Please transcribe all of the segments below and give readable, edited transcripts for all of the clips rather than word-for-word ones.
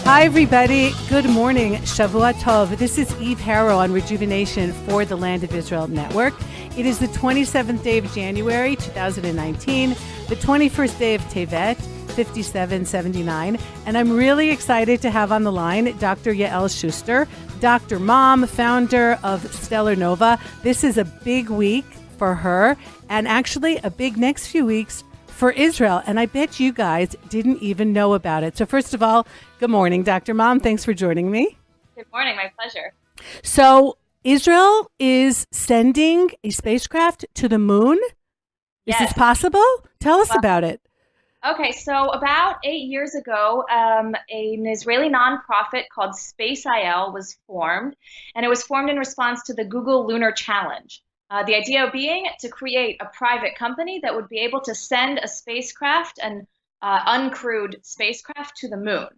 Hi, everybody. Good morning. Shavua Tov. This is Eve Harrow on Rejuvenation for the Land of Israel Network. It is the 27th day of January, 2019, the 21st day of Tevet, 5779. And I'm really excited to have on the line Dr. Yael Schuster, Dr. Mom, founder of StellarNova. This is a big week for her and actually a big next few weeks for Israel, and I bet you guys didn't even know about it. So first of all, good morning, Dr. Mom. Thanks for joining me. Good morning. My pleasure. So Israel is sending a spacecraft to the moon. Yes. Is this possible? Tell us about it. Okay, so about 8 years ago, an Israeli nonprofit called Space.il was formed, and it was formed in response to the Google Lunar Challenge. The idea being to create a private company that would be able to send a spacecraft, an uncrewed spacecraft, to the moon.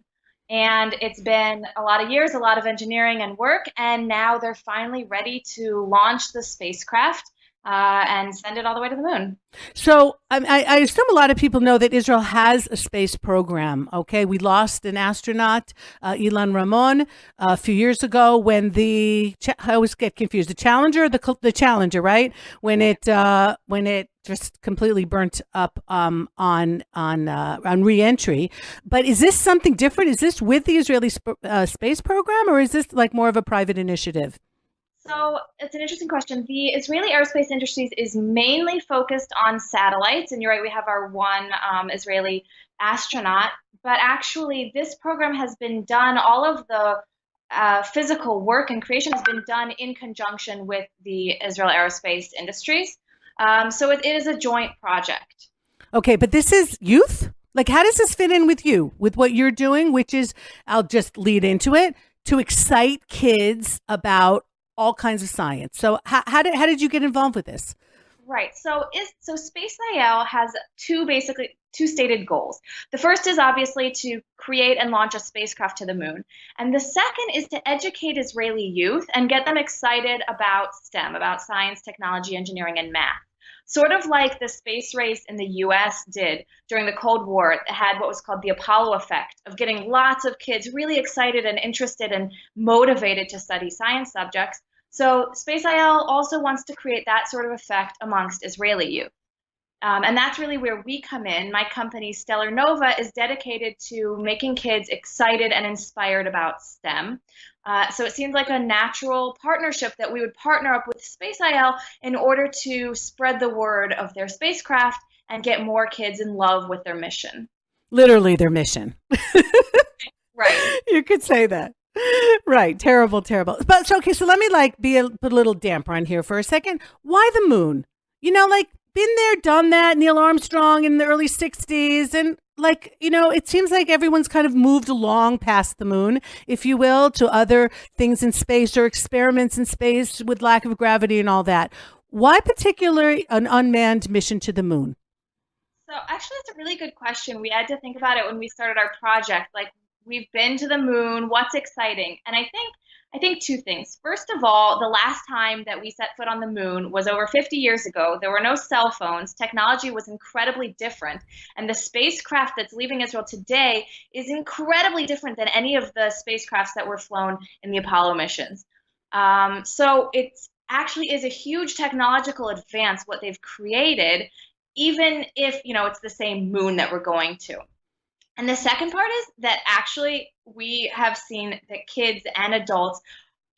And it's been a lot of years, a lot of engineering and work, and now they're finally ready to launch the spacecraft and send it all the way to the moon. So I assume a lot of people know that Israel has a space program. Okay, we lost an astronaut, Ilan Ramon, a few years ago when I always get confused. The Challenger, the Challenger, right? When it just completely burnt up on re-entry. But is this something different? Is this with the Israeli space program, or is this like more of a private initiative? So it's an interesting question. The Israeli aerospace industries is mainly focused on satellites, and you're right, we have our one Israeli astronaut, but actually this program has been done, all of the physical work and creation has been done in conjunction with the Israel aerospace industries. So it is a joint project. Okay, but this is youth? Like, how does this fit in with you, with what you're doing, which is, I'll just lead into it, to excite kids about all kinds of science. So how did you get involved with this? Right. So Space.il has two stated goals. The first is obviously to create and launch a spacecraft to the moon. And the second is to educate Israeli youth and get them excited about STEM, about science, technology, engineering, and math. Sort of like the space race in the US did during the Cold War. It had what was called the Apollo effect of getting lots of kids really excited and interested and motivated to study science subjects. So Space.il also wants to create that sort of effect amongst Israeli youth. And that's really where we come in. My company, StellarNova, is dedicated to making kids excited and inspired about STEM. So it seems like a natural partnership that we would partner up with Space.il in order to spread the word of their spacecraft and get more kids in love with their mission. Literally their mission. Right. You could say that. Right. Terrible. But so, okay, so let me put a little damper on here for a second. Why the moon? Been there, done that, Neil Armstrong in the early 60s. And it seems like everyone's kind of moved along past the moon, if you will, to other things in space or experiments in space with lack of gravity and all that. Why particularly an unmanned mission to the moon? So actually, it's a really good question. We had to think about it when we started our project. We've been to the moon. What's exciting? And I think two things. First of all, the last time that we set foot on the moon was over 50 years ago. There were no cell phones. Technology was incredibly different. And the spacecraft that's leaving Israel today is incredibly different than any of the spacecrafts that were flown in the Apollo missions. So it actually is a huge technological advance what they've created, even if, it's the same moon that we're going to. And the second part is that actually we have seen that kids and adults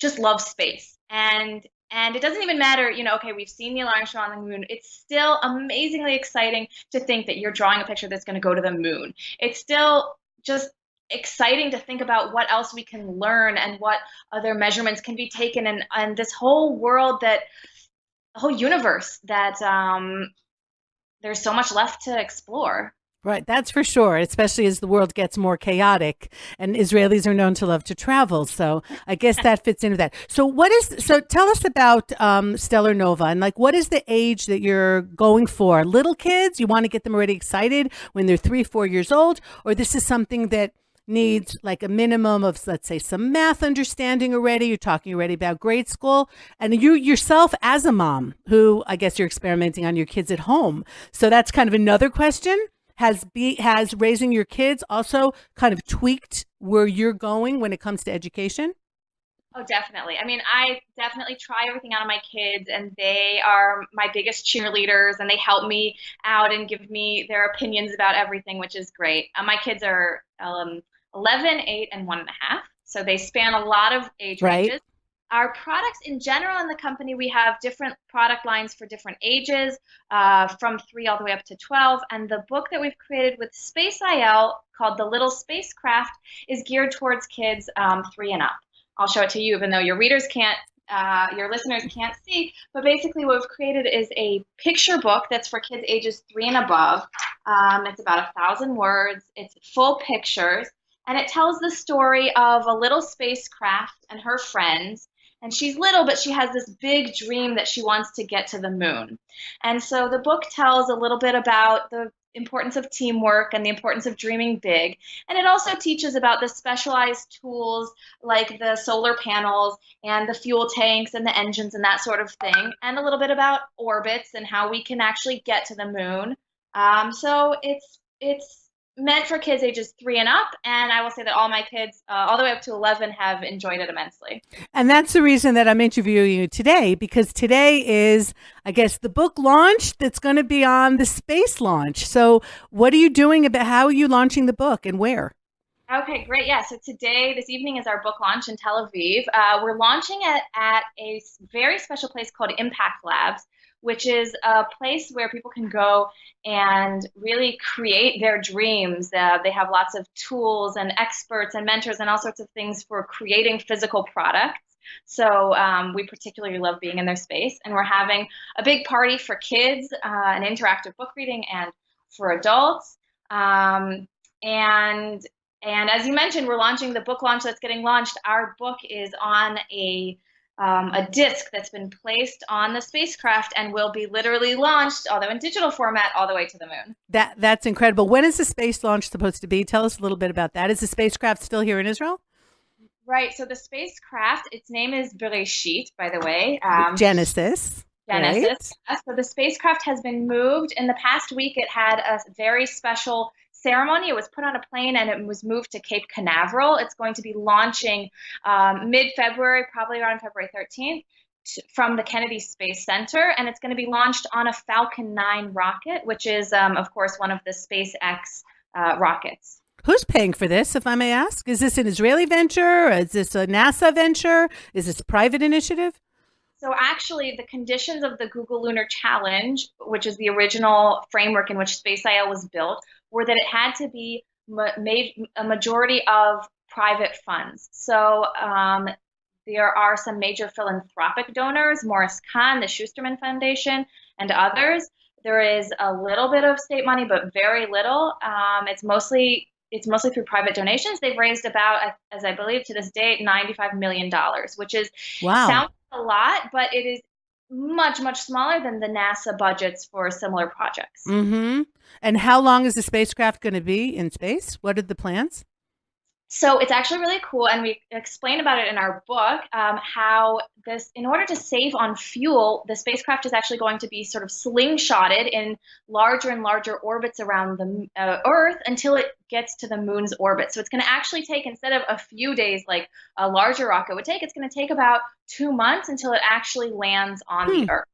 just love space. And it doesn't even matter, okay, we've seen Neil Armstrong on the moon. It's still amazingly exciting to think that you're drawing a picture that's going to go to the moon. It's still just exciting to think about what else we can learn and what other measurements can be taken, and this whole world, the whole universe that there's so much left to explore. Right, that's for sure, especially as the world gets more chaotic, and Israelis are known to love to travel. So I guess that fits into that. So tell us about StellarNova, and what is the age that you're going for? Little kids, you want to get them already excited when they're 3-4 years old, or this is something that needs a minimum of, let's say, some math understanding already. You're talking already about grade school, and you yourself as a mom who I guess you're experimenting on your kids at home. So that's kind of another question. has raising your kids also kind of tweaked where you're going when it comes to education? Oh, definitely. I mean, I definitely try everything out on my kids, and they are my biggest cheerleaders, and they help me out and give me their opinions about everything, which is great. My kids are 11, 8, and 1.5, so they span a lot of age Right. ranges. Our products in general in the company, we have different product lines for different ages, from 3 all the way up to 12. And the book that we've created with Space IL called The Little Spacecraft is geared towards kids 3 and up. I'll show it to you, even though your listeners can't see. But basically, what we've created is a picture book that's for kids ages 3 and above. It's about 1,000 words. It's full pictures, and it tells the story of a little spacecraft and her friends. And she's little, but she has this big dream that she wants to get to the moon. And so the book tells a little bit about the importance of teamwork and the importance of dreaming big. And it also teaches about the specialized tools like the solar panels and the fuel tanks and the engines and that sort of thing, and a little bit about orbits and how we can actually get to the moon. So it's meant for kids ages 3 and up, and I will say that all my kids, all the way up to 11, have enjoyed it immensely. And that's the reason that I'm interviewing you today, because today is, I guess, the book launch that's going to be on the space launch. So what are you doing about, how are you launching the book and where? Okay, great. Yeah, so this evening is our book launch in Tel Aviv. We're launching it at a very special place called Impact Labs, which is a place where people can go and really create their dreams. They have lots of tools and experts and mentors and all sorts of things for creating physical products. So we particularly love being in their space. And we're having a big party for kids, an interactive book reading, and for adults. And as you mentioned, we're launching the book launch that's getting launched. Our book is on a disc that's been placed on the spacecraft and will be literally launched, although in digital format, all the way to the moon. That's incredible. When is the space launch supposed to be? Tell us a little bit about that. Is the spacecraft still here in Israel? Right. So the spacecraft, its name is Bereshit, by the way. Genesis. Genesis. Right. So the spacecraft has been moved. In the past week, it had a very special ceremony. It was put on a plane and it was moved to Cape Canaveral. It's going to be launching mid-February, probably around February 13th, from the Kennedy Space Center. And it's going to be launched on a Falcon 9 rocket, which is, of course, one of the SpaceX rockets. Who's paying for this, if I may ask? Is this an Israeli venture? Is this a NASA venture? Is this a private initiative? So actually, the conditions of the Google Lunar Challenge, which is the original framework in which Space IL was built, were that it had to be made a majority of private funds. So there are some major philanthropic donors, Morris Kahn, the Schusterman Foundation, and others. There is a little bit of state money, but very little. It's mostly through private donations. They've raised about, as I believe to this date, $95 million, which is sounds a lot, but it is much, much smaller than the NASA budgets for similar projects. Mm-hmm. And how long is the spacecraft going to be in space? What are the plans? So it's actually really cool, and we explain about it in our book, how this, in order to save on fuel, the spacecraft is actually going to be sort of slingshotted in larger and larger orbits around the Earth until it gets to the moon's orbit. So it's going to actually take, instead of a few days like a larger rocket would take, it's going to take about 2 months until it actually lands on the Earth,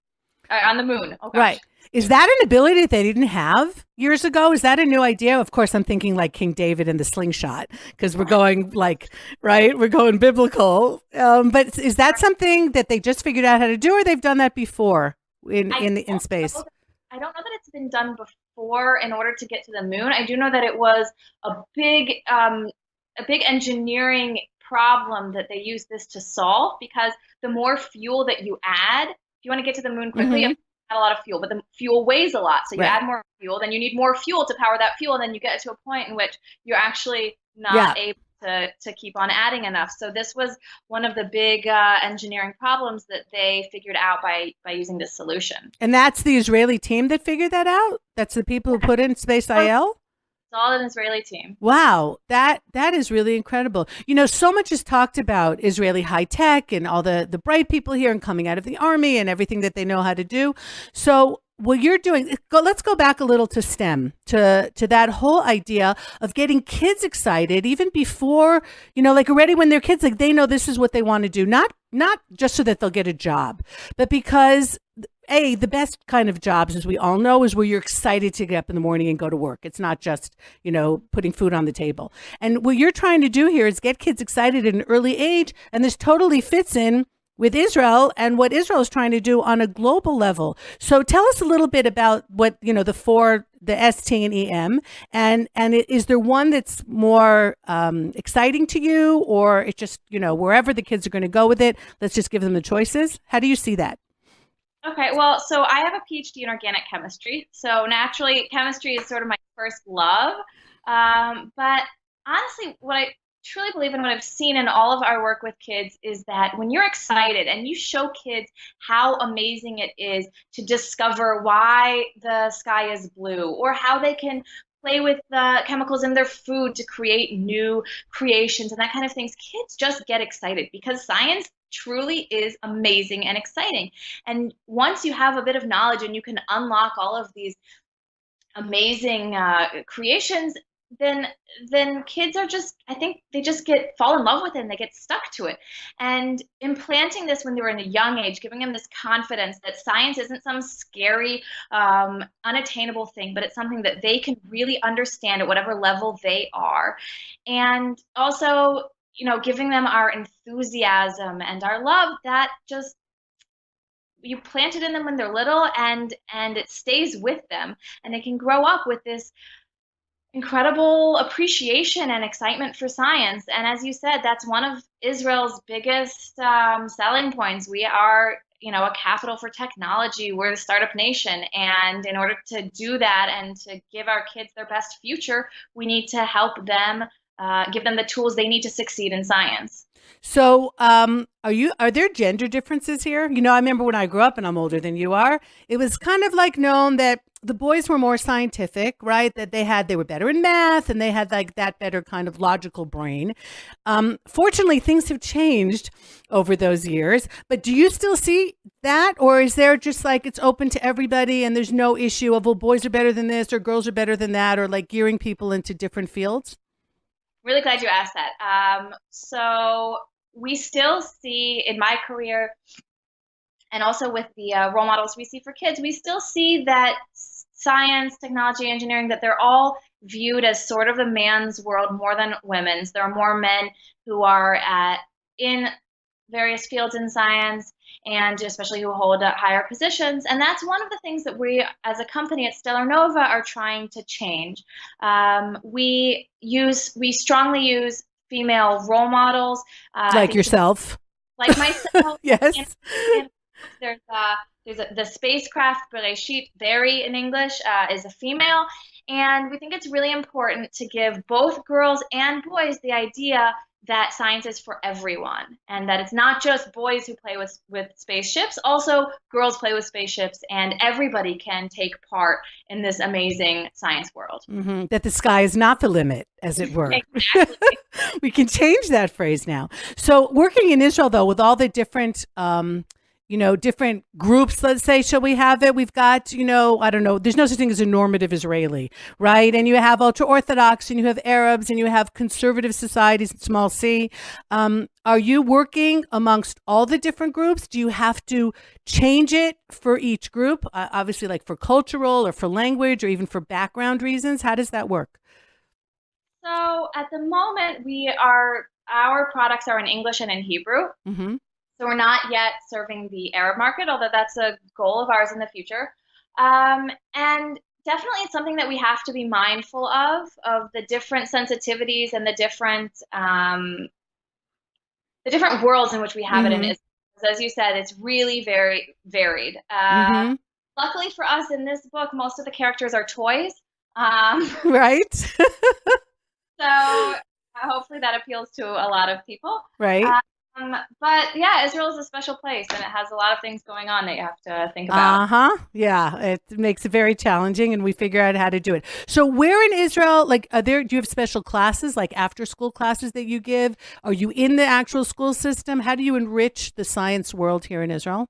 on the moon. Oh, gosh. Right. Is that an ability that they didn't have years ago? Is that a new idea? Of course, I'm thinking like King David and the slingshot, because we're going we're going biblical. But is that something that they just figured out how to do, or they've done that before in space? I don't know that it's been done before in order to get to the moon. I do know that it was a big engineering problem that they used this to solve, because the more fuel that you add, if you want to get to the moon quickly, you have to add a lot of fuel, but the fuel weighs a lot. So you add more fuel, then you need more fuel to power that fuel, and then you get to a point in which you're actually not able to keep on adding enough. So this was one of the big engineering problems that they figured out by using this solution. And that's the Israeli team that figured that out? That's the people who put in Space IL? It's all an Israeli team. Wow, that is really incredible. You know, so much is talked about Israeli high tech and all the bright people here and coming out of the army and everything that they know how to do. So what you're doing, let's go back a little to STEM, to that whole idea of getting kids excited even before, like already when they're kids, like they know this is what they want to do, not just so that they'll get a job, but because the best kind of jobs, as we all know, is where you're excited to get up in the morning and go to work. It's not just, putting food on the table. And what you're trying to do here is get kids excited at an early age. And this totally fits in with Israel and what Israel is trying to do on a global level. So tell us a little bit about what, the S, T, and EM. And is there one that's more exciting to you, or it's just, wherever the kids are going to go with it, let's just give them the choices? How do you see that? Okay, well, so I have a PhD in organic chemistry. So naturally, chemistry is sort of my first love. But honestly, what I truly believe in, what I've seen in all of our work with kids, is that when you're excited and you show kids how amazing it is to discover why the sky is blue, or how they can play with the chemicals in their food to create new creations and that kind of things, kids just get excited because science truly is amazing and exciting. And once you have a bit of knowledge and you can unlock all of these amazing creations, then kids are just, I think they just fall in love with it and they get stuck to it. And implanting this when they were in a young age, giving them this confidence that science isn't some scary, unattainable thing, but it's something that they can really understand at whatever level they are. And also, giving them our enthusiasm and our love, that just, you plant it in them when they're little, and it stays with them, and they can grow up with this incredible appreciation and excitement for science. And as you said, that's one of Israel's biggest selling points. We are, a capital for technology. We're the startup nation. And in order to do that and to give our kids their best future, we need to help them, give them the tools they need to succeed in science. So, are there gender differences here? I remember when I grew up, and I'm older than you are, it was kind of like known that the boys were more scientific, right? That they were better in math, and they had like that better kind of logical brain. Fortunately, things have changed over those years, but do you still see that? Or is there just like, it's open to everybody and there's no issue of, well, boys are better than this or girls are better than that, or like gearing people into different fields? Really glad you asked that. So we still see in my career, and also with the role models we see for kids, we still see that science, technology, engineering, that they're all viewed as sort of a man's world more than women's. There are more men who are in various fields in science, and especially who hold higher positions. And that's one of the things that we, as a company at StellarNova, are trying to change. We strongly use female role models. Like yourself. Like myself. Yes. And there's the spacecraft, Bereshit, Berry in English, is a female. And we think it's really important to give both girls and boys the idea that science is for everyone, and that it's not just boys who play with spaceships, also girls play with spaceships, and everybody can take part in this amazing science world. Mm-hmm. That the sky is not the limit, as it were. Exactly. We can change that phrase now. So working in Israel, though, with all the different different groups, let's say, shall we have it? We've got, I don't know, there's no such thing as a normative Israeli, right? And you have ultra-Orthodox, and you have Arabs, and you have conservative societies, small c. Are you working amongst all the different groups? Do you have to change it for each group? Obviously, like for cultural or for language or even for background reasons? How does that work? So at the moment, our products are in English and in Hebrew. Mm-hmm. So we're not yet serving the Arab market, although that's a goal of ours in the future. And definitely it's something that we have to be mindful of the different sensitivities and the different worlds in which we have it in Israel. As you said, it's really very varied. Luckily for us in this book, most of the characters are toys. Right. So hopefully that appeals to a lot of people. Right. But yeah, Israel is a special place, and it has a lot of things going on that you have to think about. Yeah, it makes it very challenging, and we figure out how to do it. So where in Israel, like, do you have special classes, like after school classes that you give? Are you in the actual school system? How do you enrich the science world here in Israel?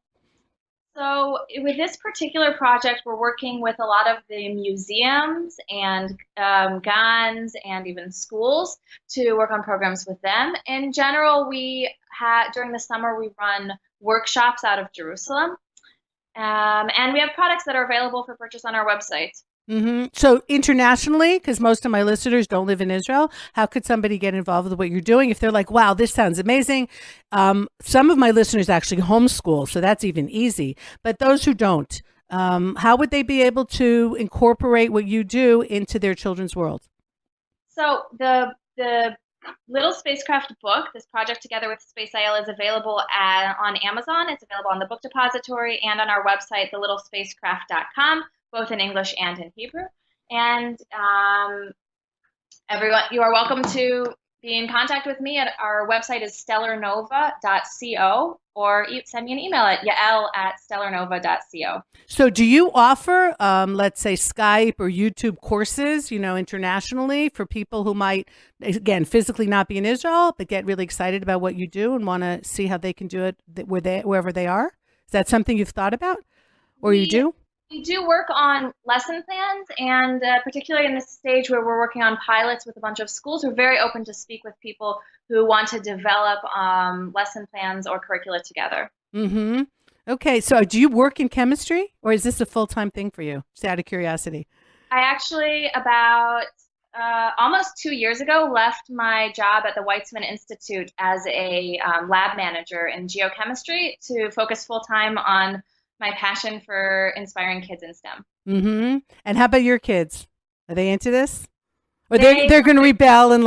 So with this particular project, we're working with a lot of the museums and GANs and even schools to work on programs with them. In general, during the summer, we run workshops out of Jerusalem. And we have products that are available for purchase on our website. So internationally, because most of my listeners don't live in Israel, how could somebody get involved with what you're doing if they're like, wow, this sounds amazing? Some of my listeners actually homeschool, so that's even easy. But those who don't, how would they be able to incorporate what you do into their children's world? So the Little Spacecraft book, this project together with Space IL, is available on Amazon. It's available on the Book Depository and on our website, thelittlespacecraft.com, both in English and in Hebrew. And everyone, you are welcome to be in contact with me. Our website is StellarNova.co, or send me an email at yael@StellarNova.co. So do you offer, let's say, Skype or YouTube courses, internationally for people who might, again, physically not be in Israel, but get really excited about what you do and want to see how they can do it wherever they are? Is that something you've thought about, or you do? We do work on lesson plans, and particularly in this stage where we're working on pilots with a bunch of schools, we're very open to speak with people who want to develop lesson plans or curricula together. Mm-hmm. Okay, so do you work in chemistry, or is this a full-time thing for you? Just out of curiosity. I actually, about almost 2 years ago, left my job at the Weizmann Institute as a lab manager in geochemistry to focus full-time on my passion for inspiring kids in STEM. Mm-hmm. And how about your kids? Are they into this? Or they're going to rebel and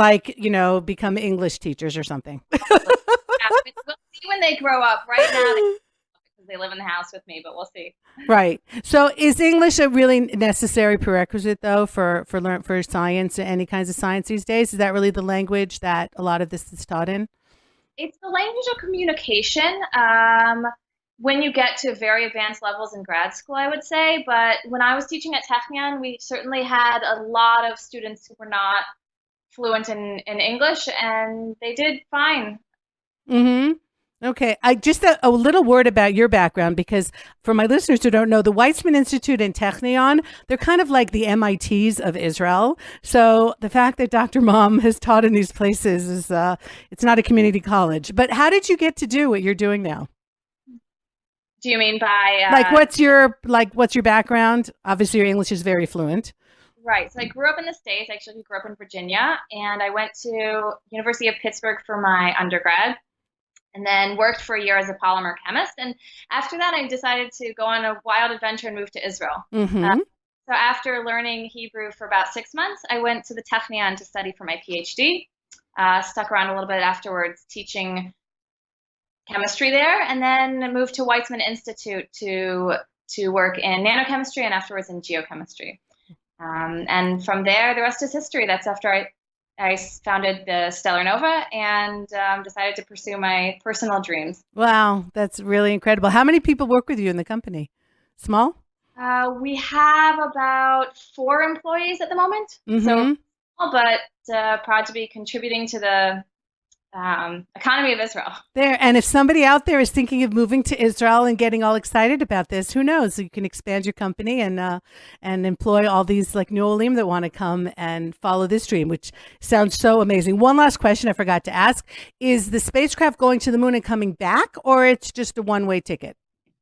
become English teachers or something? Yeah, we'll see when they grow up. Right now, because they live in the house with me, but we'll see. Right. So is English a really necessary prerequisite, though, for science, any kinds of science these days? Is that really the language that a lot of this is taught in? It's the language of communication. When you get to very advanced levels in grad school, I would say. But when I was teaching at Technion, we certainly had a lot of students who were not fluent in English, and they did fine. Mm-hmm. Okay. I just a little word about your background, because for my listeners who don't know, the Weizmann Institute and Technion, they're kind of like the MITs of Israel. So the fact that Dr. Mom has taught in these places is, it's not a community college. But how did you get to do what you're doing now? Do you mean by what's your background? Obviously, your English is very fluent. Right. So I grew up in the States. I actually grew up in Virginia, and I went to University of Pittsburgh for my undergrad, and then worked for a year as a polymer chemist. And after that, I decided to go on a wild adventure and move to Israel. Mm-hmm. So after learning Hebrew for about 6 months, I went to the Technion to study for my PhD. Stuck around a little bit afterwards, teaching chemistry there, and then moved to Weizmann Institute to work in nanochemistry and afterwards in geochemistry. And from there, the rest is history. That's after I founded the StellarNova and decided to pursue my personal dreams. Wow, that's really incredible. How many people work with you in the company? Small? We have about 4 employees at the moment. Mm-hmm. So, but proud to be contributing to the economy of Israel. There, and if somebody out there is thinking of moving to Israel and getting all excited about this, who knows? You can expand your company and employ all these like New Olim that want to come and follow this dream, which sounds so amazing. One last question I forgot to ask: is the spacecraft going to the moon and coming back, or it's just a one-way ticket?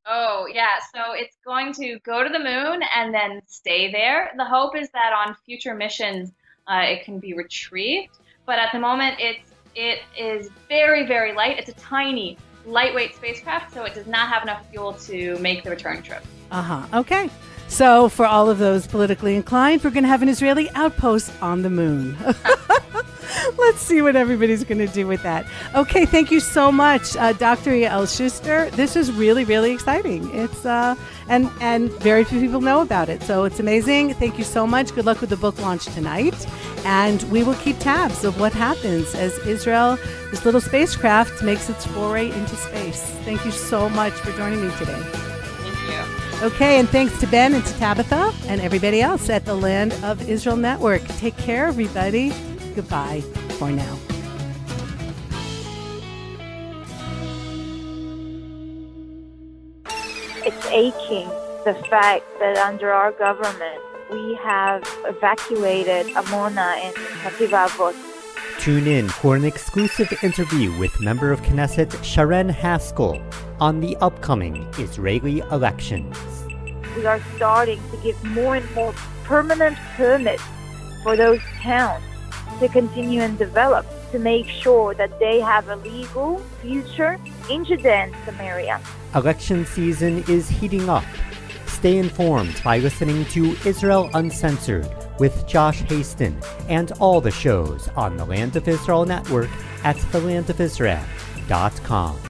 Oh, yeah. So it's going to go to the moon and then stay there. The hope is that on future missions, it can be retrieved. But at the moment, it is very, very light. It's a tiny, lightweight spacecraft, so it does not have enough fuel to make the return trip. Okay. So for all of those politically inclined, we're going to have an Israeli outpost on the moon. Let's see what everybody's going to do with that. Okay, thank you so much, Dr. Yael Schuster. This is really, really exciting. It's and very few people know about it, so it's amazing. Thank you so much. Good luck with the book launch tonight, and we will keep tabs of what happens as Israel, this little spacecraft, makes its foray into space. Thank you so much for joining me today. Thank you. Okay, and thanks to Ben and to Tabitha and everybody else at the Land of Israel Network. Take care, everybody. Goodbye for now. It's aching the fact that under our government, we have evacuated Amona and Nativavot. Tune in for an exclusive interview with member of Knesset Sharon Haskell on the upcoming Israeli elections. We are starting to give more and more permanent permits for those towns to continue and develop, to make sure that they have a legal future in Judea and Samaria. Election season is heating up. Stay informed by listening to Israel Uncensored with Josh Haston and all the shows on the Land of Israel Network at thelandofisrael.com.